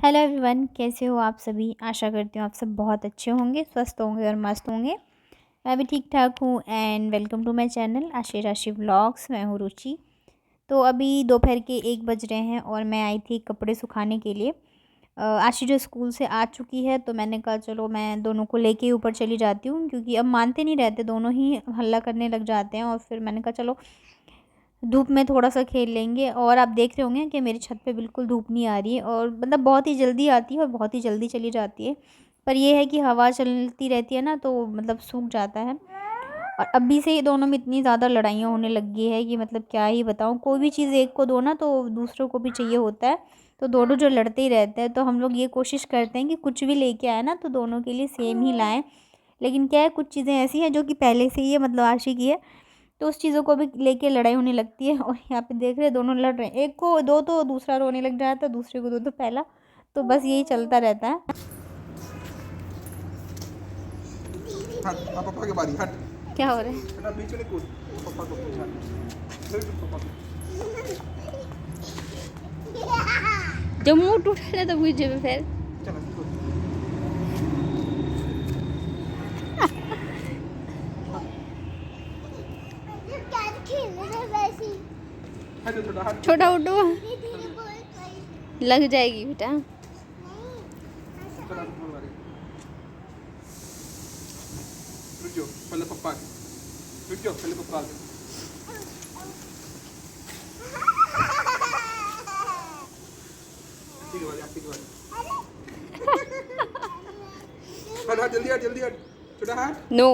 Hello everyone, कैसे हो आप सभी। आशा करती हूँ आप सब बहुत अच्छे होंगे, स्वस्थ होंगे और मस्त होंगे। मैं भी ठीक ठाक हूँ। And welcome to my channel Ashi Rashi vlogs. मैं हूँ रुचि। तो अभी दोपहर के 1 बज रहे हैं और मैं आई थी कपड़े सुखाने के लिए। आशी जो स्कूल से आ चुकी है, तो मैंने कहा चलो मैं दोनों को लेके ऊपर चली जाती हूँ, क्योंकि अब मानते नहीं रहते, दोनों ही हल्ला करने लग जाते हैं। और फिर मैंने कहा चलो धूप में थोड़ा सा खेल लेंगे। और आप देख रहे होंगे कि मेरी छत पे बिल्कुल धूप नहीं आ रही है, और मतलब बहुत ही जल्दी आती है और बहुत ही जल्दी चली जाती है। पर यह है कि हवा चलती रहती है ना, तो मतलब सूख जाता है। और अभी से ही दोनों में इतनी ज़्यादा लड़ाइयाँ होने लग गई है कि मतलब क्या ही बताऊँ। कोई भी चीज़ एक को दो ना, तो दूसरों को भी चाहिए होता है। तो दोनों जो लड़ते ही रहते हैं, तो हम लोग ये कोशिश करते हैं कि कुछ भी लेके आए ना, तो दोनों के लिए सेम ही लाएं। लेकिन क्या है, कुछ चीज़ें ऐसी हैं जो कि पहले से ही है, मतलब आशी की है, तो उस चीज़ों को भी लेके लड़ाई होने लगती है। और यहाँ पे देख रहे हैं दोनों लड़ रहे हैं, एक को दो तो दूसरा रोने लग जाता है, दूसरे को दो तो पहला। तो बस यही चलता रहता है। हट अब पापा की बारी हट क्या हो रहा है? बेटा बीच में कूद पापा को पूछ हट फिर पापा को जब मुंह टूट रहा है तो मुझे भी फिर चलो कूद हट छोटा हट छोटा उठो, लग जाएगी बेटा। चलो बोल बारी रुक जाओ पहले पापा रुक जाओ पहले पापा आपकी बारी हट हट जल्दी हट छोटा हट नो,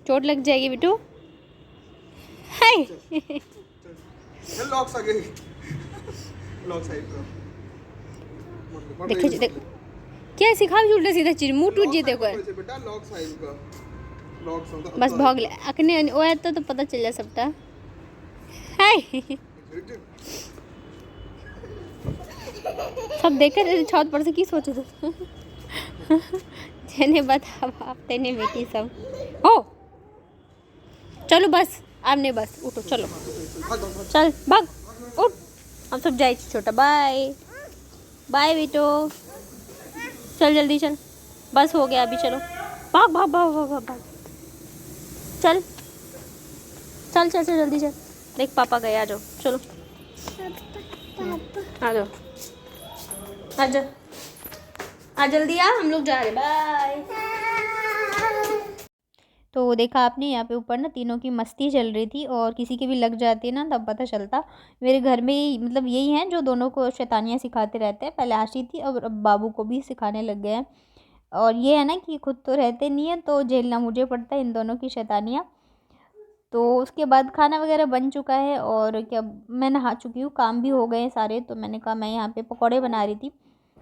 चोट लग जाएगी बेटू। हाय। चल लॉक्स आ गए लॉक साइड को देखो देखो क्या सिखा भी उल्टा सीधा चीज, मुंह टूट जेते को। बेटा लॉक साइड का लॉक बस भाग ले अखने ओ तो पता चल जा सबटा। हाय। सब देखे रहे छत पर से की सोचे थे। जेने बता बाप तेने बेटी सब हो। चलो बस आपने बस उठो, चलो चल भाग उठ। हम सब जाए छोटा। बाय बाय बेटो, चल जल्दी चल, बस हो गया अभी। चलो भाग भाग भाग भाग भाग भाग। चल चल चल चल जल्दी चल। देख पापा गए, आ जाओ चलो आ जाओ, आ जा आ जल्दी आ, हम लोग जा रहे। बाय। तो देखा आपने, यहाँ पे ऊपर ना तीनों की मस्ती चल रही थी, और किसी की भी लग जाती है ना तब पता चलता। मेरे घर में ही मतलब यही हैं जो दोनों को शैतानियाँ सिखाते रहते हैं। पहले आशी थी, अब बाबू को भी सिखाने लग गए हैं। और ये है ना कि खुद तो रहते नहीं है, तो झेलना मुझे पड़ता है इन दोनों की शैतानियाँ। तो उसके बाद खाना वगैरह बन चुका है, और क्या मैं नहा चुकी हूँ, काम भी हो गए हैं सारे। तो मैंने कहा मैं यहाँ पे पकौड़े बना रही थी।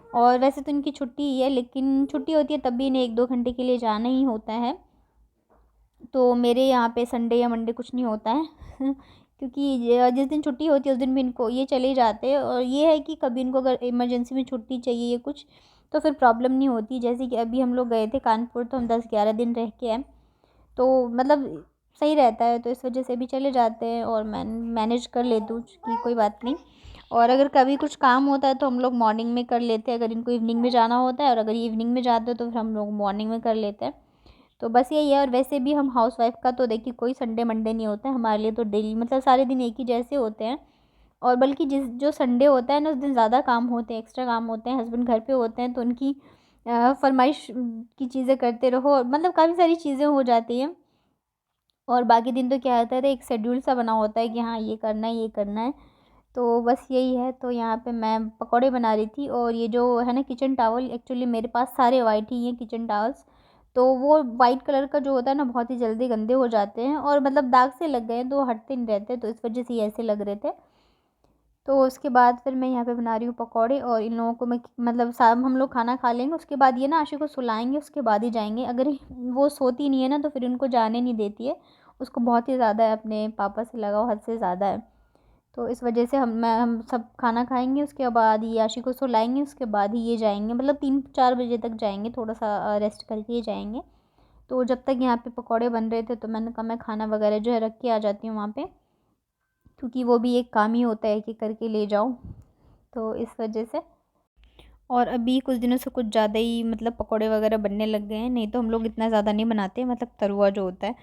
और वैसे तो इनकी छुट्टी ही है, लेकिन छुट्टी होती है तब भी इन्हें 1-2 घंटे के लिए जाना ही होता है। तो मेरे यहाँ पे संडे या मंडे कुछ नहीं होता है। क्योंकि जिस दिन छुट्टी होती है उस दिन भी इनको ये चले जाते हैं। और ये है कि कभी इनको अगर इमरजेंसी में छुट्टी चाहिए या कुछ, तो फिर प्रॉब्लम नहीं होती। जैसे कि अभी हम लोग गए थे कानपुर, तो हम 10-11 दिन रह के आए, तो मतलब सही रहता है। तो इस वजह से भी चले जाते हैं, और मैं मैनेज कर लेती हूँ कि कोई बात नहीं। और अगर कभी कुछ काम होता है तो हम लोग मॉर्निंग में कर लेते हैं, अगर इनको इवनिंग में जाना होता है। और अगर इवनिंग में जाते हैं तो फिर हम लोग मॉर्निंग में कर लेते हैं। तो बस यही है। और वैसे भी हम हाउसवाइफ का तो देखिए कोई संडे मंडे नहीं होता है हमारे लिए, तो डेली मतलब सारे दिन एक ही जैसे होते हैं। और बल्कि जिस जो संडे होता है ना, उस दिन ज़्यादा काम होते हैं, एक्स्ट्रा काम होते हैं। हस्बैंड घर पे होते हैं, तो उनकी फरमाइश की चीज़ें करते रहो, और मतलब काफ़ी सारी चीज़ें हो जाती हैं। और बाकी दिन तो क्या होता है, एक शेड्यूल सा बना होता है कि हाँ ये करना है ये करना है। तो बस यही है। तो यहाँ पे मैं पकौड़े बना रही थी, और ये जो है ना किचन टावल, एक्चुअली मेरे पास सारे वाइट ही हैं किचन टावल्स। तो वो वाइट कलर का जो होता है ना, बहुत ही जल्दी गंदे हो जाते हैं, और मतलब दाग से लग गए हैं तो हटते नहीं रहते, तो इस वजह से ये ऐसे लग रहे थे। तो उसके बाद फिर मैं यहाँ पे बना रही हूँ पकौड़े, और इन लोगों को मैं मतलब शाम हम लोग खाना खा लेंगे, उसके बाद ये ना आशी को सुलाएंगे, उसके बाद ही जाएंगे। अगर वो सोती नहीं है ना, तो फिर उनको जाने नहीं देती है। उसको बहुत ही ज़्यादा है अपने पापा से लगाव, हद से ज़्यादा है। तो इस वजह से हम सब खाना खाएंगे, उसके बाद ये आशी को सुलाएंगे, उसके बाद ही ये जाएंगे, मतलब 3-4 बजे तक जाएंगे, थोड़ा सा रेस्ट करके ही जाएंगे। तो जब तक यहाँ पे पकौड़े बन रहे थे, तो मैंने कहा मैं खाना वगैरह जो है रख के आ जाती हूँ वहाँ पे, क्योंकि वो भी एक काम ही होता है कि करके ले जाऊँ। तो इस वजह से। और अभी कुछ दिनों से कुछ ज़्यादा ही मतलब पकोड़े वगैरह बनने लग गए हैं, नहीं तो हम लोग इतना ज़्यादा नहीं बनाते, मतलब तरुआ जो होता है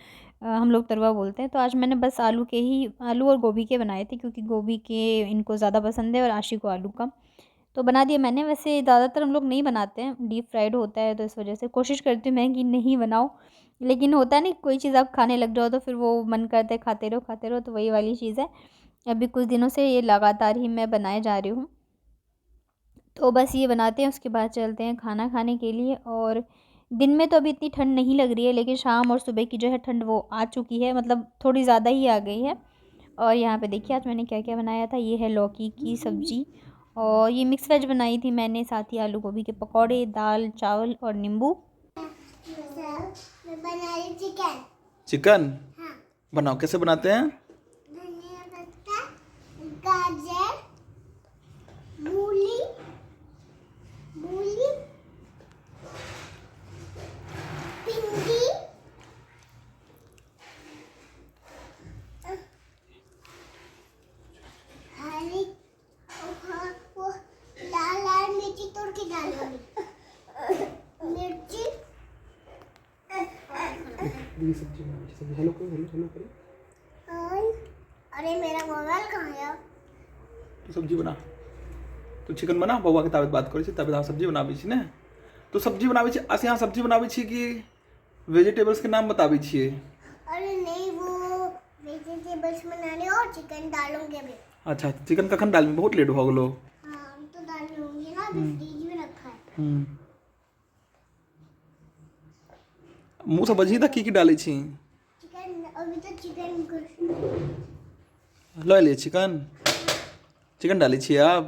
हम लोग तरुआ बोलते हैं। तो आज मैंने बस आलू और गोभी के बनाए थे, क्योंकि गोभी के इनको ज़्यादा पसंद है और आशी को आलू का। तो बना दिया मैंने। वैसे ज़्यादातर हम लोग नहीं बनाते हैं, डीप फ्राइड होता है, तो इस वजह से कोशिश करती हूँ मैं कि नहीं बनाऊँ। लेकिन होता है ना, कोई चीज़ आप खाने लग जाओ तो फिर वो मन करता है खाते रहो, तो वही वाली चीज़ है। अभी कुछ दिनों से ये लगातार ही मैं बनाए जा रही हूँ। तो बस ये बनाते हैं, उसके बाद चलते हैं खाना खाने के लिए। और दिन में तो अभी इतनी ठंड नहीं लग रही है, लेकिन शाम और सुबह की जो है ठंड वो आ चुकी है, मतलब थोड़ी ज़्यादा ही आ गई है। और यहाँ पे देखिए आज मैंने क्या क्या बनाया था। ये है लौकी की सब्ज़ी, और ये मिक्स वेज बनाई थी मैंने, साथ ही आलू गोभी के पकौड़े, दाल चावल और नींबू। मैं बना रही चिकन। चिकन हाँ। बनाओ, कैसे बनाते हैं? धनिया पत्ता, गाजर, मूली, मूली, भिंडी, हरी, वो लाल लाल मिर्ची तोड़ के डालूंगी, मिर्ची, सब्जी हेलो करो। और अरे मेरा मोबाइल कहाँ है? तो सब्जी बना, तो चिकन बना, बउआ के ताबत बात करै छी, ताबत अहाँ सब्जी बनाबै छी ने। तो सब्जी बनाबै छी, अहाँ यहाँ सब्जी बनाबै छी कि वेजिटेबल्स के नाम बताबै छियै? अरे नहीं, वो वेजिटेबल्स बनाने और चिकन डालूंगे अभी। अच्छा, चिकन कखन डालबै? बहुत लेट भऽ गेलो। हाँ, हम तो डाल लूंगी ना, अभी फ्रिज में रखा है। मुँह से बजही तऽ की डालै छी? चिकन, अभी तो चिकन लऽ एलियै चिकन, चिकन डालै छियै आब।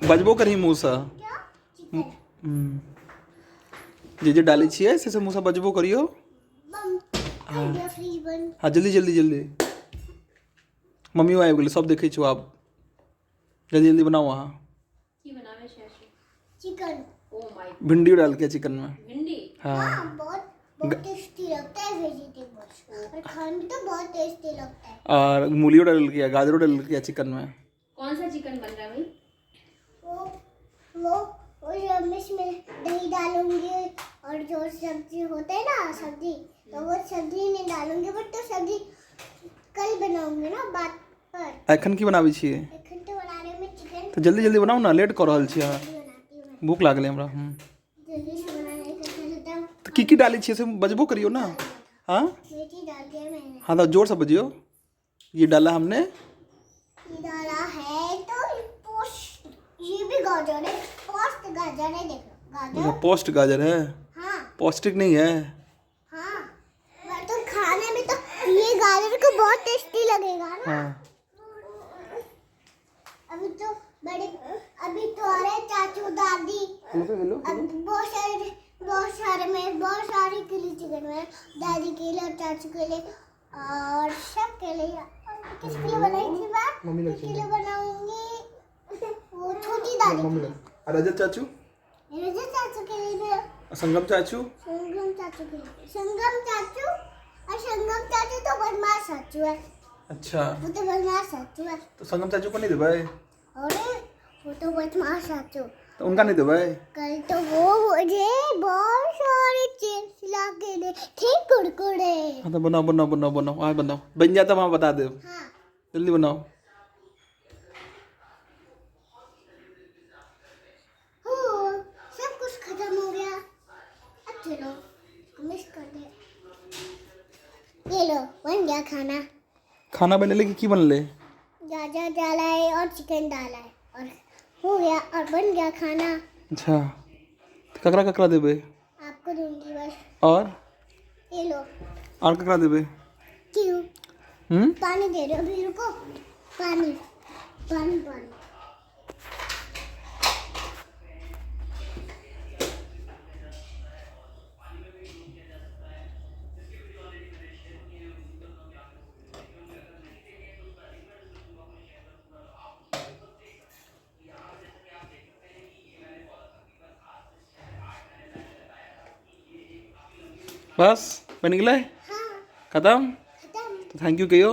बजबो करही मुँह से। क्या? चिकन जे डालै छियै से मुँह से बजबो करियौ। बम कर दिया, फ्रिज बंद। हाँ, जल्दी मम्मियो आबि गेलै, सब देखै छौ आब। जल्दी बनाओ अहाँ। चिकन। भिंडी डाल के चिकन में। हाँ, हाँ, बहुत टेस्टी लगता है वेजिटेबल्स, और खाने में तो बहुत टेस्टी लगता है। और मूलियो डाल के, गाजरो डाल के चिकन में। कौन सा चिकन बन रहा है भाई? वो इसमें दही डालूंगी, और जो सब्जी होते है ना सब्जी, तो वो सब्जी नहीं डालूंगी, बट तो सब्जी कल बनाऊंगी ना बात पर। एखन की बनाबै छियै? एखन तो बनाने में चिकन तो जल्दी बनाओ ना, लेट कर रहल छी अहाँ। बनाती हूँ मैं, भूख लागलै हमरा। जल्दी से बनाने का सोचता हूँ। तो की डालै छियै से बजबो करियो ना। हाँ मेथी डाल दिया मैंने। हाँ, तो जोर से बजियो। ये डाला हमने। ये डाला है तो ये भी गाजर है, पोस्ट गाजर है, देखो गाजर। पोस्ट गाजर है, हाँ पौष्टिक नहीं है। हाँ, पर तो खाने में तो ये गाजर को बहुत टेस्टी लगेगा ना। हाँ, अभी तो अभी तो अरे चाचू दादी, हेलो अब बहुत सारे के लिए चिकन है, दादी के लिए और चाचू के लिए और सब के लिए। और किसके लिए बनाई थी बात? मम्मी लोग किसके लिए बनाऊंगी? वो छोटी दादी के लिए। रजत चाचू, रजत चाचू के लिए भी, संगम चाचू। संगम चाचू के लिए, संगम चाचू, और संगम चाचू तो बदमाश चाचू है। अच्छा, वो तो बदमाश चाचू है। तो संगम चाचू को नहीं देबै? अरे वो तो बदमाश चाचू, तो उनका नहीं देबै? कल तो वो मुझे बहुत सारे चिप्स ला के दे थे, कुरकुरे। हाँ, तो बनाओ, आज बनाओ, बन जाता वहाँ बता दे। हाँ, जल्दी बनाओ। हो सब कुछ खत्म हो गया। अब चलो मिस कर दे। ये लो, बन गया खाना। खाना बनले की बनले? गाजर डाला है और चिकन डाला है, और हो गया, और बन गया खाना। अच्छा, तो ककरा देबै? आपको दूंगी बस। और ये लो। ककरा देबै? क्यों? पानी दे रहे हो? अभी रुको, पानी पानी पानी। बस बन गया? हाँ, खत्म? खत्म। तो थैंक यू कहियो।